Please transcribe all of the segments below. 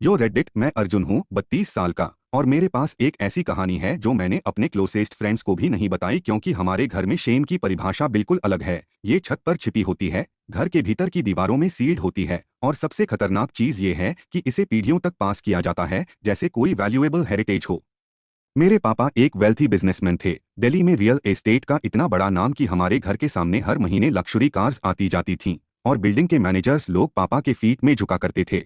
यो Reddit, मैं अर्जुन हूँ, 32 साल का। और मेरे पास एक ऐसी कहानी है जो मैंने अपने क्लोसेस्ट फ्रेंड्स को भी नहीं बताई, क्योंकि हमारे घर में शेम की परिभाषा बिल्कुल अलग है। ये छत पर छिपी होती है, घर के भीतर की दीवारों में सील्ड होती है, और सबसे खतरनाक चीज ये है कि इसे पीढ़ियों तक पास किया जाता है जैसे कोई वैल्यूएबल हेरिटेज हो। मेरे पापा एक वेल्थी बिजनेसमैन थे। दिल्ली में रियल एस्टेट का इतना बड़ा नाम कि हमारे घर के सामने हर महीने लक्जरी कार्स आती जाती थीं, और बिल्डिंग के मैनेजर्स लोग पापा के फीट में झुका करते थे।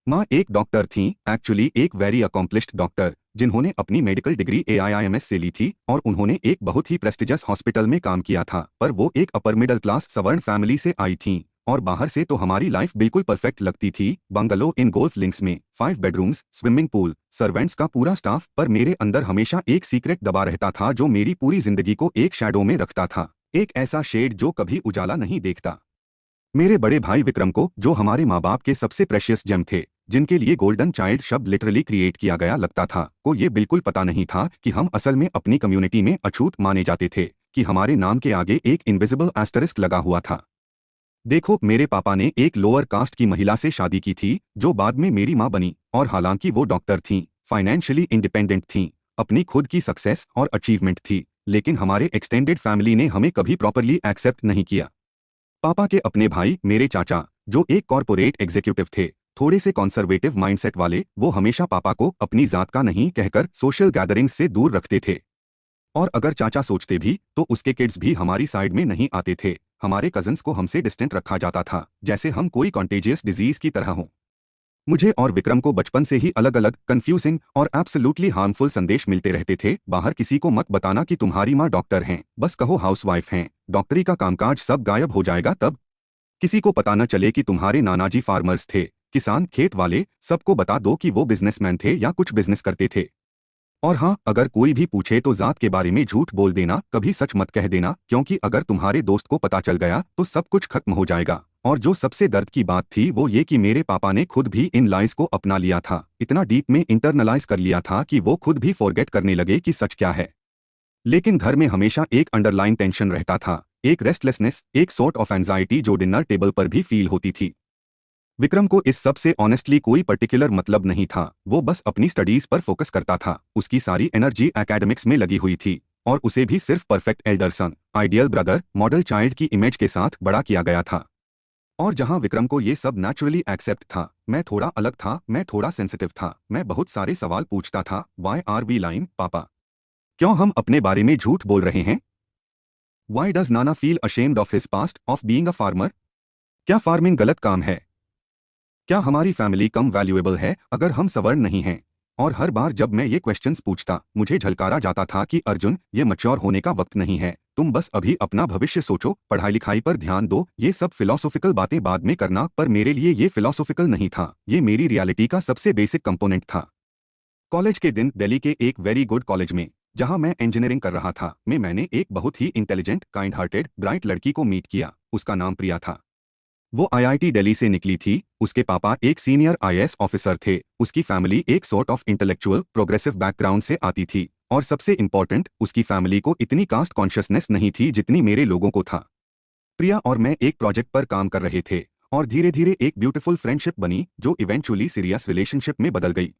माँ एक डॉक्टर थीं, एक्चुअली एक वेरी अकॉम्प्लिश्ड डॉक्टर, जिन्होंने अपनी मेडिकल डिग्री AIIMS से ली थी, और उन्होंने एक बहुत ही प्रेस्टिजियस हॉस्पिटल में काम किया था। पर वो एक अपर मिडिल क्लास सवर्ण फैमिली से आई थीं, और बाहर से तो हमारी लाइफ बिल्कुल परफेक्ट लगती थी। बंगलो इन गोल्फ लिंक्स में 5 बेडरूम्स, स्विमिंग पूल, सर्वेंट्स का पूरा स्टाफ। पर मेरे अंदर हमेशा एक सीक्रेट दबा रहता था जो मेरी पूरी जिंदगी को एक शैडो में रखता था, एक ऐसा शेड जो कभी उजाला नहीं देखता। मेरे बड़े भाई विक्रम को, जो हमारे माँ बाप के सबसे प्रेशियस जेम थे, जिनके लिए गोल्डन चाइल्ड शब्द लिटरली क्रिएट किया गया लगता था, को ये बिल्कुल पता नहीं था कि हम असल में अपनी कम्युनिटी में अछूत माने जाते थे, कि हमारे नाम के आगे एक इनविजिबल एस्टरिस्क लगा हुआ था। देखो, मेरे पापा ने एक लोअर कास्ट की महिला से शादी की थी, जो बाद में मेरी माँ बनी, और हालांकि वो डॉक्टर थीं, फाइनेंशियली इंडिपेंडेंट थीं, अपनी खुद की सक्सेस और अचीवमेंट थी, लेकिन हमारे एक्सटेंडेड फैमिली ने हमें कभी प्रॉपरली एक्सेप्ट नहीं किया। पापा के अपने भाई, मेरे चाचा, जो एक कॉरपोरेट एग्जीक्यूटिव थे, थोड़े से कॉन्सर्वेटिव माइंडसेट वाले, वो हमेशा पापा को अपनी जात का नहीं कहकर सोशल गैदरिंग्स से दूर रखते थे। और अगर चाचा सोचते भी तो उसके किड्स भी हमारी साइड में नहीं आते थे। हमारे कजन्स को हमसे डिस्टेंट रखा जाता था, जैसे हम कोई कॉन्टेजियस डिजीज की तरह हों। मुझे और विक्रम को बचपन से ही अलग अलग कंफ्यूजिंग और एब्सोल्युटली हार्मफुल संदेश मिलते रहते थे। बाहर किसी को मत बताना कि तुम्हारी माँ डॉक्टर हैं, बस कहो हाउसवाइफ हैं, डॉक्टरी का कामकाज सब गायब हो जाएगा तब। किसी को पता न चले कि तुम्हारे नानाजी फार्मर्स थे, किसान, खेत वाले, सबको बता दो कि वो बिजनेसमैन थे या कुछ बिजनेस करते थे। और हाँ, अगर कोई भी पूछे तो जात के बारे में झूठ बोल देना, कभी सच मत कह देना, क्योंकि अगर तुम्हारे दोस्त को पता चल गया तो सब कुछ खत्म हो जाएगा। और जो सबसे दर्द की बात थी वो ये कि मेरे पापा ने खुद भी इन लाइज को अपना लिया था, इतना डीप में इंटरनलाइज कर लिया था कि वो खुद भी फॉरगेट करने लगे कि सच क्या है। लेकिन घर में हमेशा एक अंडरलाइन टेंशन रहता था, एक रेस्टलेसनेस, एक सॉर्ट ऑफ एंजाइटी जो डिनर टेबल पर भी फील होती थी। विक्रम को इस सब से ऑनेस्टली कोई पर्टिकुलर मतलब नहीं था, वो बस अपनी स्टडीज पर फोकस करता था। उसकी सारी एनर्जी एकेडमिक्स में लगी हुई थी, और उसे भी सिर्फ perfect elder son, ideal brother, model child की इमेज के साथ बड़ा किया गया था। और जहां विक्रम को ये सब नेचुरली एक्सेप्ट था, मैं थोड़ा अलग था, मैं थोड़ा सेंसिटिव था। मैं बहुत सारे सवाल पूछता था। वाई आर वी लाइंग पापा? क्यों हम अपने बारे में झूठ बोल रहे हैं? Why does Nana feel ashamed of his past of being a farmer? क्या फार्मिंग गलत काम है? क्या हमारी फैमिली कम वैल्यूएबल है अगर हम सवर्ण नहीं हैं? और हर बार जब मैं ये क्वेश्चंस पूछता, मुझे झलकारा जाता था कि अर्जुन, ये मैच्योर होने का वक्त नहीं है, तुम बस अभी अपना भविष्य सोचो, पढ़ाई लिखाई पर ध्यान दो, ये सब फिलोसॉफिकल बातें बाद में करना। पर मेरे लिए ये फिलोसॉफिकल नहीं था, ये मेरी रियलिटी का सबसे बेसिक कंपोनेंट था। कॉलेज के दिन दिल्ली के एक वेरी गुड कॉलेज में, जहां मैं इंजीनियरिंग कर रहा था, मैंने एक बहुत ही इंटेलिजेंट, काइंड हार्टेड, ब्राइट लड़की को मीट किया। उसका नाम प्रिया था। वो IIT दिल्ली से निकली थी। उसके पापा एक सीनियर IAS ऑफिसर थे। उसकी फैमिली एक sort of intellectual progressive background से आती थी, और सबसे इंपॉर्टेंट, उसकी फैमिली को इतनी कास्ट कॉन्शियसनेस नहीं थी जितनी मेरे लोगों को था। प्रिया और मैं एक प्रोजेक्ट पर काम कर रहे थे, और धीरे धीरे एक ब्यूटीफुल फ्रेंडशिप बनी जो इवेंचुअली सीरियस रिलेशनशिप में बदल गई।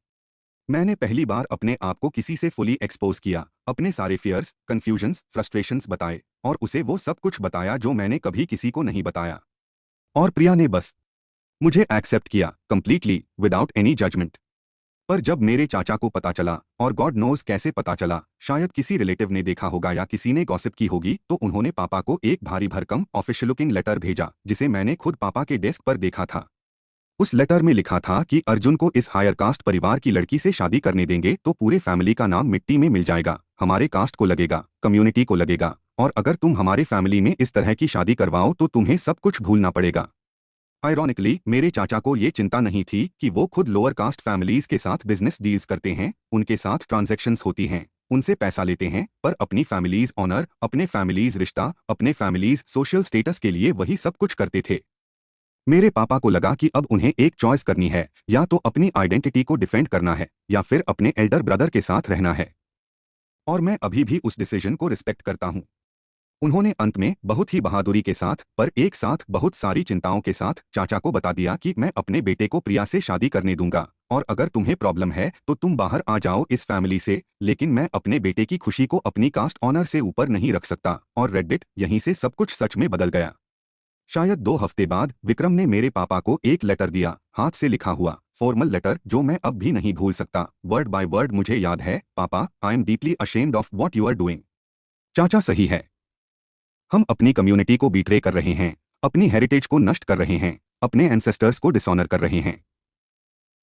मैंने पहली बार अपने आप को किसी से फुली एक्सपोज किया, अपने सारे फियर्स, कंफ्यूजन्स, फ्रस्ट्रेशंस बताए, और उसे वो सब कुछ बताया जो मैंने कभी किसी को नहीं बताया। और प्रिया ने बस मुझे एक्सेप्ट किया, कंप्लीटली, विदाउट एनी जजमेंट। पर जब मेरे चाचा को पता चला, और गॉड नोज कैसे पता चला, शायद किसी रिलेटिव ने देखा होगा या किसी ने गॉसिप की होगी, तो उन्होंने पापा को एक भारी भरकम ऑफिशियल लुकिंग लेटर भेजा, जिसे मैंने खुद पापा के डेस्क पर देखा था। उस लेटर में लिखा था कि अर्जुन को इस हायर कास्ट परिवार की लड़की से शादी करने देंगे तो पूरे फैमिली का नाम मिट्टी में मिल जाएगा, हमारे कास्ट को लगेगा, कम्युनिटी को लगेगा, और अगर तुम हमारे फैमिली में इस तरह की शादी करवाओ तो तुम्हें सब कुछ भूलना पड़ेगा। आयरॉनिकली, मेरे चाचा को ये चिंता नहीं थी कि वो खुद लोअर कास्ट फैमिलीज के साथ बिजनेस डील्स करते हैं, उनके साथ ट्रांजैक्शंस होती हैं, उनसे पैसा लेते हैं, पर अपनी फैमिलीज ऑनर, अपने फैमिलीज रिश्ता, अपने फैमिलीज सोशल स्टेटस के लिए वही सब कुछ करते थे। मेरे पापा को लगा कि अब उन्हें एक चॉइस करनी है, या तो अपनी आइडेंटिटी को डिफेंड करना है, या फिर अपने एल्डर ब्रदर के साथ रहना है। और मैं अभी भी उस डिसीजन को रिस्पेक्ट करता हूं। उन्होंने अंत में बहुत ही बहादुरी के साथ, पर एक साथ बहुत सारी चिंताओं के साथ, चाचा को बता दिया कि मैं अपने बेटे को प्रिया से शादी करने दूंगा, और अगर तुम्हें प्रॉब्लम है तो तुम बाहर आ जाओ इस फैमिली से, लेकिन मैं अपने बेटे की खुशी को अपनी कास्ट ऑनर से ऊपर नहीं रख सकता। और रेडिट, यहीं से सब कुछ सच में बदल गया। शायद 2 हफ्ते बाद विक्रम ने मेरे पापा को एक लेटर दिया, हाथ से लिखा हुआ फॉर्मल लेटर, जो मैं अब भी नहीं भूल सकता। वर्ड बाय वर्ड मुझे याद है। पापा, I am deeply ashamed of what you are doing. चाचा सही है। हम अपनी कम्युनिटी को बीट्रे कर रहे हैं, अपनी हेरिटेज को नष्ट कर रहे हैं, अपने एंसेस्टर्स को डिसऑनर कर रहे हैं।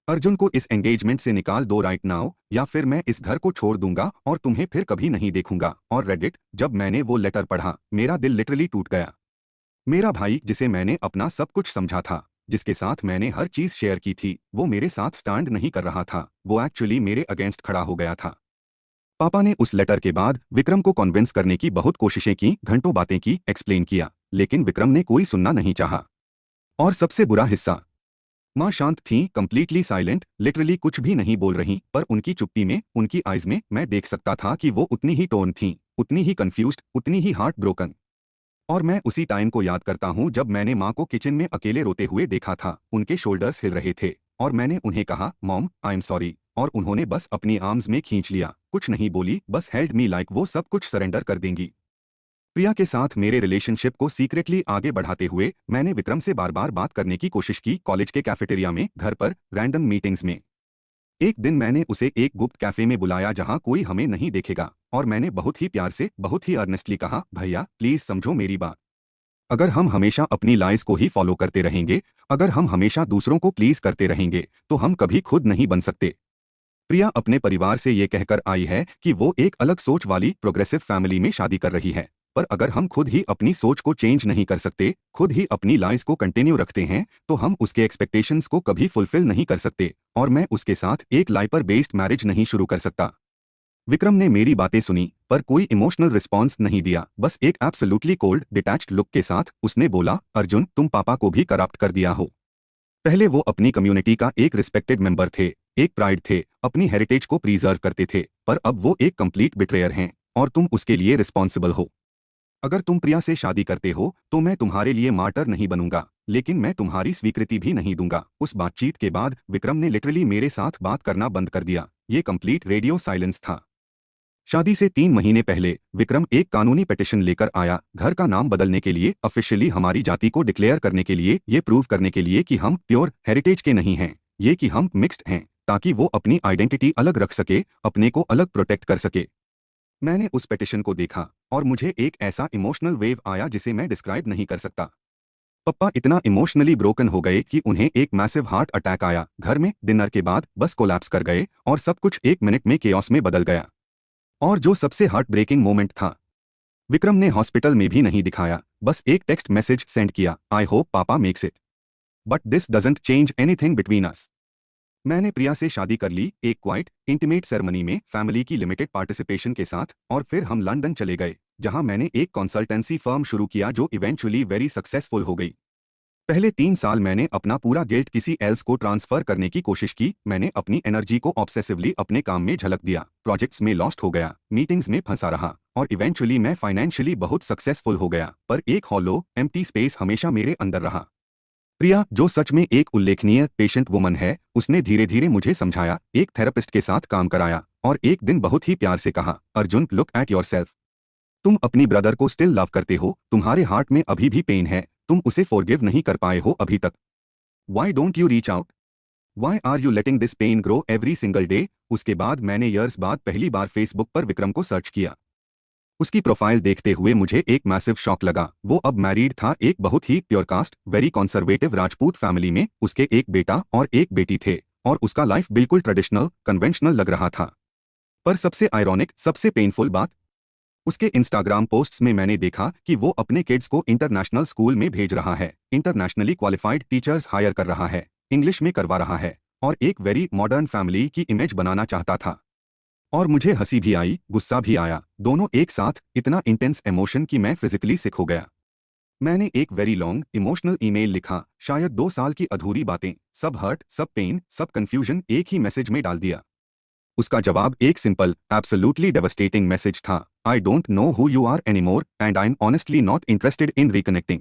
अर्जुन को इस एंगेजमेंट से निकाल दो राइट नाउ, या फिर मैं इस घर को छोड़ दूंगा और तुम्हें फिर कभी नहीं देखूंगा। और रेडिट, जब मैंने वो लेटर पढ़ा, मेरा दिल लिटरली टूट गया। मेरा भाई, जिसे मैंने अपना सब कुछ समझा था, जिसके साथ मैंने हर चीज शेयर की थी, वो मेरे साथ स्टैंड नहीं कर रहा था, वो एक्चुअली मेरे अगेंस्ट खड़ा हो गया था। पापा ने उस लेटर के बाद विक्रम को कन्विंस करने की बहुत कोशिशें की, घंटों बातें की, एक्सप्लेन किया, लेकिन विक्रम ने कोई सुनना नहीं चाहा। और सबसे बुरा हिस्सा, माँ शांत थीं, कंप्लीटली साइलेंट, लिटरली कुछ भी नहीं बोल रही, पर उनकी चुप्पी में, उनकी आइज में मैं देख सकता था कि वो उतनी ही टोर्न थीं, उतनी ही कंफ्यूज्ड, उतनी ही हार्ट ब्रोकन। और मैं उसी टाइम को याद करता हूँ जब मैंने माँ को किचन में अकेले रोते हुए देखा था। उनके शोल्डर्स हिल रहे थे और मैंने उन्हें कहा, मॉम आई एम सॉरी, और उन्होंने बस अपनी आर्म्स में खींच लिया, कुछ नहीं बोली, बस हेल्ड मी लाइक वो सब कुछ सरेंडर कर देंगी। प्रिया के साथ मेरे रिलेशनशिप को सीक्रेटली आगे बढ़ाते हुए मैंने विक्रम से बार बार बात करने की कोशिश की, कॉलेज के कैफेटेरिया में, घर पर, रैंडम मीटिंग्स में। एक दिन मैंने उसे एक गुप्त कैफे में बुलाया जहां कोई हमें नहीं देखेगा, और मैंने बहुत ही प्यार से, बहुत ही अर्नेस्टली कहा, भैया प्लीज समझो मेरी बात। अगर हम हमेशा अपनी लाइज को ही फॉलो करते रहेंगे, अगर हम हमेशा दूसरों को प्लीज करते रहेंगे, तो हम कभी खुद नहीं बन सकते। प्रिया अपने परिवार से ये कहकर आई है कि वो एक अलग सोच वाली प्रोग्रेसिव फैमिली में शादी कर रही है, पर अगर हम खुद ही अपनी सोच को चेंज नहीं कर सकते, खुद ही अपनी लाइज को कंटिन्यू रखते हैं, तो हम उसके एक्सपेक्टेशंस को कभी फुलफिल नहीं कर सकते, और मैं उसके साथ एक लाई पर बेस्ड मैरिज नहीं शुरू कर सकता। विक्रम ने मेरी बातें सुनी, पर कोई इमोशनल रिस्पॉन्स नहीं दिया, बस एक एब्सोल्युटली कोल्ड, डिटैच्ड लुक के साथ उसने बोला, अर्जुन, तुम पापा को भी करप्ट कर दिया हो। पहले वो अपनी कम्युनिटी का एक रिस्पेक्टेड मेंबर थे, एक प्राइड थे, अपनी हेरिटेज को प्रिजर्व करते थे, पर अब वो एक कंप्लीट बिट्रेयर हैं, और तुम उसके लिए रिस्पॉन्सिबल हो। अगर तुम प्रिया से शादी करते हो तो मैं तुम्हारे लिए मार्टर नहीं बनूंगा, लेकिन मैं तुम्हारी स्वीकृति भी नहीं दूंगा। उस बातचीत के बाद विक्रम ने लिटरली मेरे साथ बात करना बंद कर दिया। ये कंप्लीट रेडियो साइलेंस था। शादी से 3 महीने पहले विक्रम एक कानूनी पिटीशन लेकर आया, घर का नाम बदलने के लिए, ऑफिशियली हमारी जाति को डिक्लेयर करने के लिए, ये प्रूव करने के लिए कि हम प्योर हेरिटेज के नहीं हैं, ये कि हम मिक्स्ड हैं, ताकि वो अपनी आइडेंटिटी अलग रख सके, अपने को अलग प्रोटेक्ट कर सके। मैंने उस पिटीशन को देखा और मुझे एक ऐसा इमोशनल वेव आया जिसे मैं डिस्क्राइब नहीं कर सकता। पप्पा इतना इमोशनली ब्रोकन हो गए कि उन्हें एक मैसिव हार्ट अटैक आया, घर में डिनर के बाद बस कोलैप्स कर गए, और सब कुछ 1 मिनट में केओस में बदल गया। और जो सबसे हार्ट ब्रेकिंग मोमेंट था, विक्रम ने हॉस्पिटल में भी नहीं दिखाया, बस एक टेक्स्ट मैसेज सेंड किया, आई होप पापा makes it, but this doesn't change anything between us. मैंने प्रिया से शादी कर ली, एक क्वाइट इंटीमेट सेरेमनी में, फैमिली की लिमिटेड पार्टिसिपेशन के साथ, और फिर हम लंदन चले गए, जहां मैंने एक कंसल्टेंसी फर्म शुरू किया जो इवेंचुअली वेरी सक्सेसफुल हो गई। पहले 3 साल मैंने अपना पूरा गिल्ट किसी एल्स को ट्रांसफर करने की कोशिश की, मैंने अपनी एनर्जी को ऑब्सेसिवली अपने काम में झलक दिया, प्रोजेक्ट्स में लॉस्ट हो गया, मीटिंग्स में फंसा रहा, और इवेंचुअली मैं फाइनेंशियली बहुत सक्सेसफुल हो गया, पर एक हॉलो, एम्प्टी स्पेस हमेशा मेरे अंदर रहा। प्रिया, जो सच में एक उल्लेखनीय पेशेंट वुमन है, उसने धीरे धीरे मुझे समझाया, एक थेरेपिस्ट के साथ काम कराया, और एक दिन बहुत ही प्यार से कहा, अर्जुन, लुक एट योरसेल्फ। तुम अपनी ब्रदर को स्टिल लव करते हो, तुम्हारे हार्ट में अभी भी पेन है, तुम उसे फॉरगिव नहीं कर पाए हो अभी तक। Why don't you reach out? Why are you letting this pain grow every single day? उसके बाद मैंने ईयर्स बाद पहली बार फेसबुक पर विक्रम को सर्च किया। उसकी प्रोफाइल देखते हुए मुझे एक मैसिव शॉक लगा। वो अब मैरिड था, एक बहुत ही pure caste, very conservative Rajput family में, उसके एक बेटा और एक बेटी थे, और उसका लाइफ बिल्कुल ट्रेडिशनल, कन्वेंशनल लग रहा था। पर सबसे आयरॉनिक, सबसे पेनफुल बात, उसके इंस्टाग्राम पोस्ट्स में मैंने देखा कि वो अपने किड्स को इंटरनेशनल स्कूल में भेज रहा है, इंटरनेशनली क्वालिफाइड टीचर्स हायर कर रहा है, इंग्लिश में करवा रहा है, और एक वेरी मॉडर्न फैमिली की इमेज बनाना चाहता था। और मुझे हंसी भी आई, गुस्सा भी आया, दोनों एक साथ, इतना इंटेंस इमोशन कि मैं फिजिकली सिक हो गया। मैंने एक वेरी लॉन्ग इमोशनल ईमेल लिखा, शायद 2 साल की अधूरी बातें, सब हर्ट, सब पेन, सब कंफ्यूजन एक ही मैसेज में डाल दिया। उसका जवाब एक सिंपल, एब्सोल्युटली डेवस्टेटिंग मैसेज था, I don't know who you are anymore, and I am honestly not interested in reconnecting.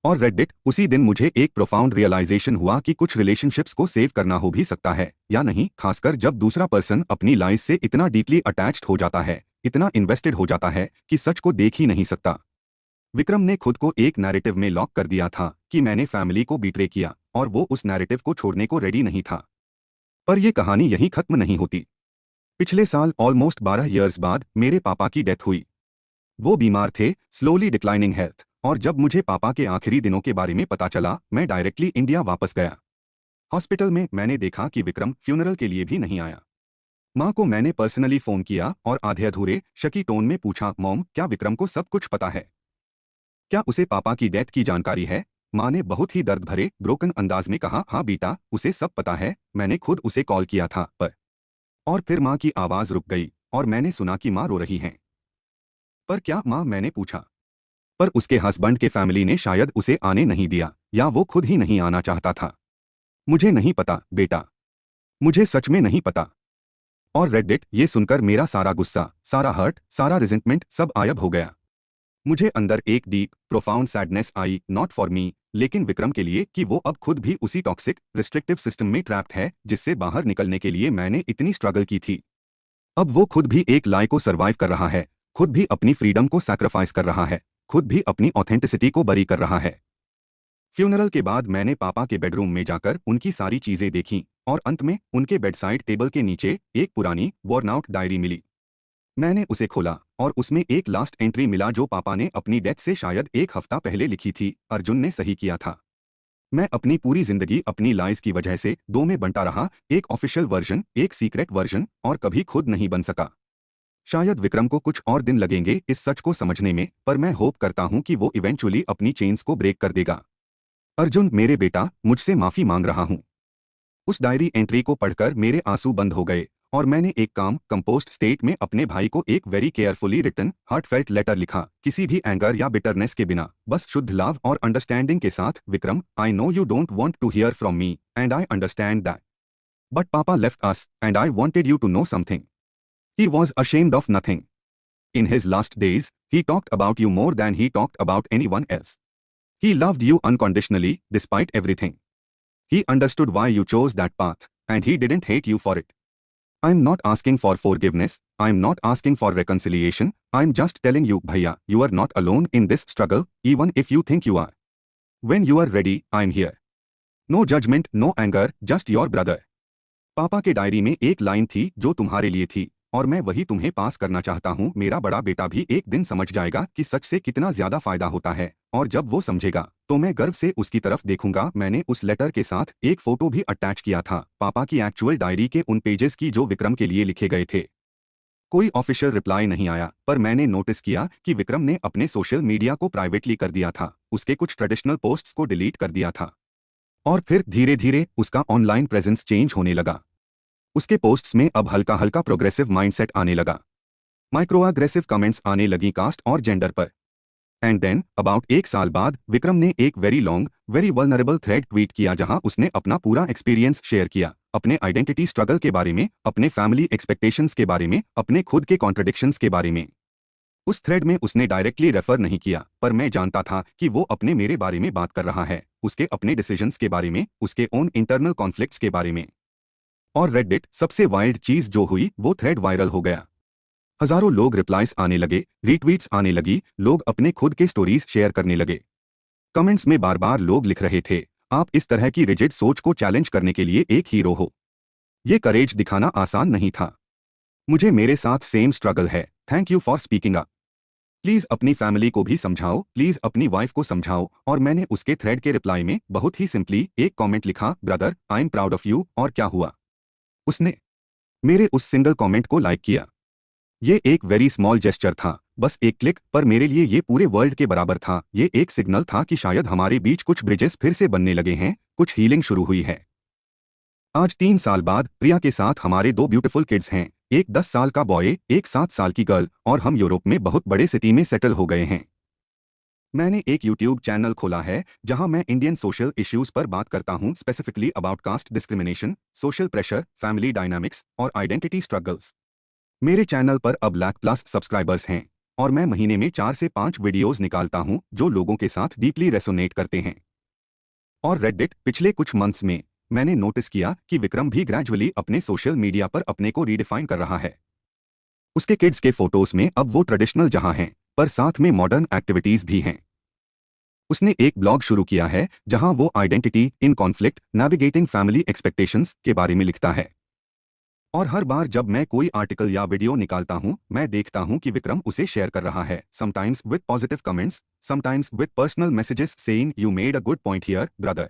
और रेडिट उसी दिन मुझे एक प्रोफाउंड रियलाइजेशन हुआ कि कुछ रिलेशनशिप्स को सेव करना हो भी सकता है या नहीं, खासकर जब दूसरा पर्सन अपनी लाइफ से इतना डीपली अटैच्ड हो जाता है, इतना इन्वेस्टेड हो जाता है कि सच को देख ही नहीं सकता। विक्रम ने खुद को एक नैरेटिव में लॉक कर दिया था कि मैंने फैमिली को बीट्रे किया और वो उस नैरेटिव को छोड़ने को रेडी नहीं था। पर यह कहानी यहीं खत्म नहीं होती। पिछले साल ऑलमोस्ट 12 इयर्स बाद मेरे पापा की डेथ हुई। वो बीमार थे, स्लोली डिक्लाइनिंग हेल्थ, और जब मुझे पापा के आखिरी दिनों के बारे में पता चला, मैं डायरेक्टली इंडिया वापस गया। हॉस्पिटल में मैंने देखा कि विक्रम फ्यूनरल के लिए भी नहीं आया। माँ को मैंने पर्सनली फोन किया और आधे अधूरे शकी टोन में पूछा, मॉम, क्या विक्रम को सब कुछ पता है? क्या उसे पापा की डेथ की जानकारी है? माँ ने बहुत ही दर्द भरे ब्रोकन अंदाज में कहा, हाँ बेटा, उसे सब पता है, मैंने खुद उसे कॉल किया था। पर और फिर माँ की आवाज रुक गई और मैंने सुना कि माँ रो रही हैं। पर क्या माँ? मैंने पूछा। पर उसके हस्बैंड के फैमिली ने शायद उसे आने नहीं दिया या वो खुद ही नहीं आना चाहता था। मुझे नहीं पता बेटा, मुझे सच में नहीं पता। और रेडिट ये सुनकर मेरा सारा गुस्सा, सारा हर्ट, सारा रिजेंटमेंट सब गायब हो गया। मुझे अंदर एक deep profound sadness I, not for me लेकिन विक्रम के लिए, कि वो अब खुद भी उसी टॉक्सिक रिस्ट्रिक्टिव सिस्टम में ट्रैप्ड है जिससे बाहर निकलने के लिए मैंने इतनी स्ट्रगल की थी। अब वो खुद भी एक लाई को सर्वाइव कर रहा है, खुद भी अपनी फ्रीडम को सैक्रिफाइस कर रहा है, खुद भी अपनी ऑथेंटिसिटी को बरी कर रहा है। फ्यूनरल के बाद मैंने पापा के बेडरूम में जाकर उनकी सारी चीजें देखीं और अंत में उनके बेडसाइड टेबल के नीचे एक पुरानी वॉर्न-आउट डायरी मिली। मैंने उसे खोला और उसमें एक लास्ट एंट्री मिला जो पापा ने अपनी डेथ से शायद एक हफ्ता पहले लिखी थी। अर्जुन ने सही किया था। मैं अपनी पूरी जिंदगी अपनी लाइज की वजह से दो में बंटा रहा, एक ऑफिशियल वर्जन, एक सीक्रेट वर्जन, और कभी खुद नहीं बन सका। शायद विक्रम को कुछ और दिन लगेंगे इस सच को समझने में, पर मैं होप करता हूं कि वो इवेंचुअली अपनी चेन्स को ब्रेक कर देगा। अर्जुन, मेरे बेटा, मुझसे माफी मांग रहा हूं। उस डायरी एंट्री को पढ़कर मेरे आंसू बंद हो गए और मैंने एक काम कंपोस्ट स्टेट में अपने भाई को एक very carefully written heartfelt letter लिखा, किसी भी एंगर या बिटरनेस के बिना, बस शुद्ध लव और अंडरस्टैंडिंग के साथ। Vikram, I know you don't want to hear from me and I understand that, but papa left us and I wanted you to know something. He was ashamed of nothing. In his last days, he talked about you more than he talked about anyone else. He loved you unconditionally, despite everything. He understood why you chose that path, and he didn't hate you for it. I'm not asking for forgiveness, I'm not asking for reconciliation, I'm just telling you, Bhaiya, you are not alone in this struggle, even if you think you are. When you are ready, I'm here. No judgment, no anger, just your brother. पापा के diary में एक line थी जो तुम्हारे लिए थी, और मैं वही तुम्हें पास करना चाहता हूँ। मेरा बड़ा बेटा भी एक दिन समझ जाएगा कि सच से कितना ज्यादा फायदा होता है, और जब वो समझेगा तो मैं गर्व से उसकी तरफ देखूंगा। मैंने उस लेटर के साथ एक फोटो भी अटैच किया था, पापा की एक्चुअल डायरी के उन पेजेस की जो विक्रम के लिए लिखे गए थे। कोई ऑफिशियल रिप्लाई नहीं आया, पर मैंने नोटिस किया कि विक्रम ने अपने सोशल मीडिया को प्राइवेटली कर दिया था, उसके कुछ ट्रेडिशनल पोस्ट्स को डिलीट कर दिया था, और फिर धीरे धीरे उसका ऑनलाइन प्रेजेंस चेंज होने लगा। उसके पोस्ट्स में अब हल्का हल्का प्रोग्रेसिव माइंडसेट आने लगा, माइक्रो अग्रेसिव कमेंट्स आने लगी कास्ट और जेंडर पर। एंड देन अबाउट एक साल बाद विक्रम ने एक very long, very vulnerable thread tweet किया जहां उसने अपना पूरा एक्सपीरियंस शेयर किया, अपने आइडेंटिटी स्ट्रगल के बारे में, अपने फैमिली एक्सपेक्टेशंस के बारे में, अपने खुद के कॉन्ट्रडिक्शंस के बारे में। उस थ्रेड में उसने डायरेक्टली रेफर नहीं किया, पर मैं जानता था कि वो अपने मेरे बारे में बात कर रहा है, उसके अपने डिसीजंस के बारे में, उसके ओन इंटरनल कॉन्फ्लिक्ट्स के बारे में। और रेडिट, सबसे वाइल्ड चीज जो हुई, वो थ्रेड वायरल हो गया। हजारों लोग रिप्लाइज आने लगे, रीट्वीट्स आने लगी, लोग अपने खुद के स्टोरीज शेयर करने लगे। कमेंट्स में बार बार लोग लिख रहे थे, आप इस तरह की रिजिड सोच को चैलेंज करने के लिए एक हीरो हो। ये करेज दिखाना आसान नहीं था। मुझे मेरे साथ सेम स्ट्रगल है, thank you for speaking up. Please अपनी फैमिली को भी समझाओ, प्लीज अपनी वाइफ को समझाओ। और मैंने उसके थ्रेड के रिप्लाई में बहुत ही सिंपली एक कमेंट लिखा, brother, I am proud of you. और क्या हुआ? उसने मेरे उस सिंगल कमेंट को लाइक किया। ये एक वेरी स्मॉल जेस्चर था, बस एक क्लिक, पर मेरे लिए ये पूरे वर्ल्ड के बराबर था। ये एक सिग्नल था कि शायद हमारे बीच कुछ ब्रिजेस फिर से बनने लगे हैं, कुछ हीलिंग शुरू हुई है। आज 3 साल बाद प्रिया के साथ हमारे 2 ब्यूटीफुल किड्स हैं, एक 10 साल का बॉय, एक 7 साल की गर्ल, और हम यूरोप में बहुत बड़े सिटी में सेटल हो गए हैं। मैंने एक यूट्यूब चैनल खोला है जहां मैं इंडियन सोशल इश्यूज पर बात करता हूं, specifically about caste discrimination, social pressure, family dynamics और आइडेंटिटी स्ट्रगल्स। मेरे चैनल पर अब लाख प्लस सब्सक्राइबर्स हैं। और मैं महीने में 4 से 5 वीडियोस निकालता हूं जो लोगों के साथ डीपली रेसोनेट करते हैं। और रेडिट पिछले कुछ मंथ्स में मैंने नोटिस किया कि विक्रम भी ग्रेजुअली अपने सोशल मीडिया पर अपने को रीडिफाइन कर रहा है। उसके किड्स के फोटोज में अब वो ट्रेडिशनल जहां हैं, पर साथ में मॉडर्न एक्टिविटीज भी हैं। उसने एक ब्लॉग शुरू किया है जहां वो identity in conflict navigating family expectations के बारे में लिखता है। और हर बार जब मैं कोई आर्टिकल या वीडियो निकालता हूं, मैं देखता हूं कि विक्रम उसे शेयर कर रहा है, sometimes with positive comments, sometimes with personal messages saying you made a good point here brother.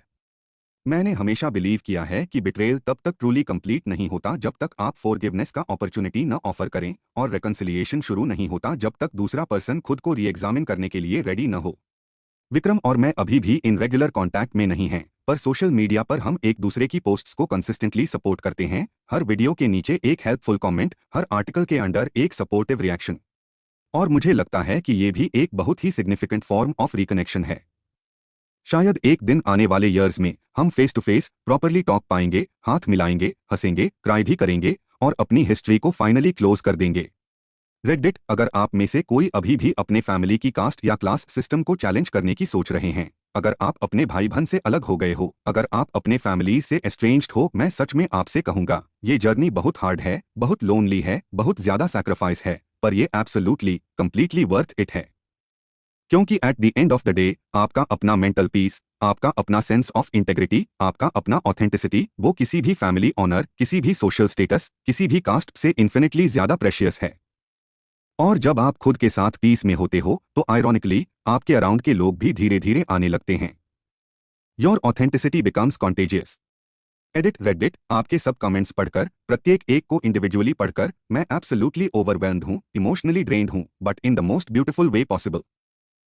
मैंने हमेशा बिलीव किया है कि बिट्रेयल तब तक ट्रूली कंप्लीट नहीं होता जब तक आप फॉरगिवनेस का अपॉर्चुनिटी न ऑफर करें, और रेकंसिलिएशन शुरू नहीं होता जब तक दूसरा पर्सन खुद को रीएग्जामिन करने के लिए रेडी न हो। विक्रम और मैं अभी भी इन रेगुलर कांटेक्ट में नहीं हैं, पर सोशल मीडिया पर हम एक दूसरे की पोस्ट्स को कंसिस्टेंटली सपोर्ट करते हैं। हर वीडियो के नीचे एक हेल्पफुल कमेंट, हर आर्टिकल के अंडर एक सपोर्टिव रिएक्शन। और मुझे लगता है कि ये भी एक बहुत ही सिग्निफिकेंट फॉर्म ऑफ रिकनेक्शन है। शायद एक दिन आने वाले ईयर्स में हम face to face properly talk पाएंगे, हाथ मिलाएंगे, हंसेंगे, क्राई भी करेंगे और अपनी हिस्ट्री को फाइनली क्लोज कर देंगे। रेडिट, अगर आप में से कोई अभी भी अपने फैमिली की कास्ट या क्लास सिस्टम को चैलेंज करने की सोच रहे हैं, अगर आप अपने भाई बहन से अलग हो गए हो, अगर आप अपने फैमिली से एस्ट्रेंज्ड हो, मैं सच में आपसे कहूंगा, ये जर्नी बहुत हार्ड है, बहुत लोनली है, बहुत ज्यादा सैक्रिफाइस है, पर ये एब्सोल्युटली कंप्लीटली वर्थ इट है। क्योंकि at the end of the day आपका अपना मेंटल पीस, आपका अपना सेंस ऑफ इंटेग्रिटी, आपका अपना ऑथेंटिसिटी, वो किसी भी फैमिली ऑनर, किसी भी सोशल स्टेटस, किसी भी कास्ट से इन्फिनिटली ज्यादा प्रेशियस है। और जब आप खुद के साथ पीस में होते हो तो आयरॉनिकली आपके अराउंड के लोग भी धीरे धीरे आने लगते हैं। Your authenticity becomes contagious. Edit Reddit, आपके सब कमेंट्स पढ़कर, प्रत्येक एक को इंडिविजुअली पढ़कर मैं एब्सोल्युटली ओवरवेल्म्ड हूं, इमोशनली ड्रेन्ड हूं, but in the most beautiful way possible.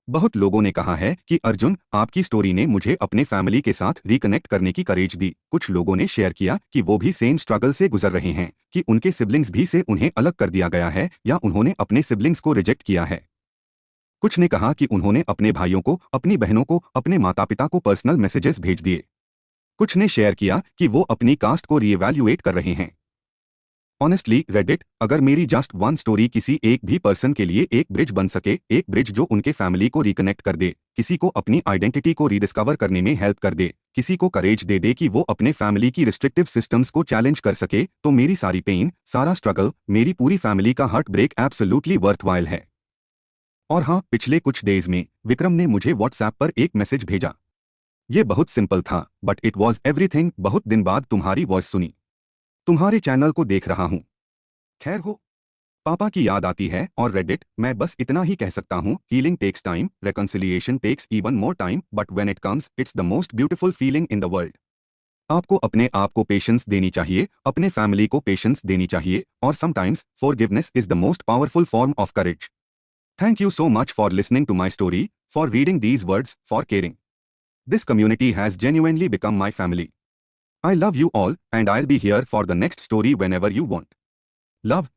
बहुत लोगों ने कहा है कि अर्जुन, आपकी स्टोरी ने मुझे अपने फैमिली के साथ रिकनेक्ट करने की करेज दी। कुछ लोगों ने शेयर किया कि वो भी सेम स्ट्रगल से गुजर रहे हैं, कि उनके सिबलिंग्स भी से उन्हें अलग कर दिया गया है या उन्होंने अपने सिबलिंग्स को रिजेक्ट किया है। कुछ ने कहा कि उन्होंने अपने भाइयों को, अपनी बहनों को, अपने माता पिता को पर्सनल मैसेजेस भेज दिए। कुछ ने शेयर किया कि वो अपनी कास्ट को रीएवैल्यूएट कर रहे हैं। ऑनेस्टली रेडिट, अगर मेरी जस्ट वन स्टोरी किसी एक भी पर्सन के लिए एक ब्रिज बन सके, एक ब्रिज जो उनके फैमिली को रिकनेक्ट कर दे, किसी को अपनी आइडेंटिटी को रीडिस्कवर करने में हेल्प कर दे, किसी को करेज दे दे कि वो अपने फैमिली की रिस्ट्रिक्टिव सिस्टम्स को चैलेंज कर सके, तो मेरी सारी पेन, सारा स्ट्रगल, मेरी पूरी फैमिली का हार्ट ब्रेक एब्सोल्युटली वर्थवाइल है। और हाँ, पिछले कुछ डेज में विक्रम ने मुझे व्हाट्सएप पर एक मैसेज भेजा। ये बहुत सिंपल था, बट इट वॉज एवरीथिंग। बहुत दिन बाद तुम्हारी वॉइस सुनी, तुम्हारे चैनल को देख रहा हूं, खैर हो, पापा की याद आती है। और रेडिट, मैं बस इतना ही कह सकता हूं, healing takes time, reconciliation takes even more time, but when it comes it's the most beautiful feeling in the world. आपको अपने आप को पेशेंस देनी चाहिए, अपने फैमिली को पेशेंस देनी चाहिए, और sometimes forgiveness is the most powerful form of courage. Thank you so much for listening to my story, for reading these words, for caring. This community has genuinely become my family. I love you all and I'll be here for the next story whenever you want. Love.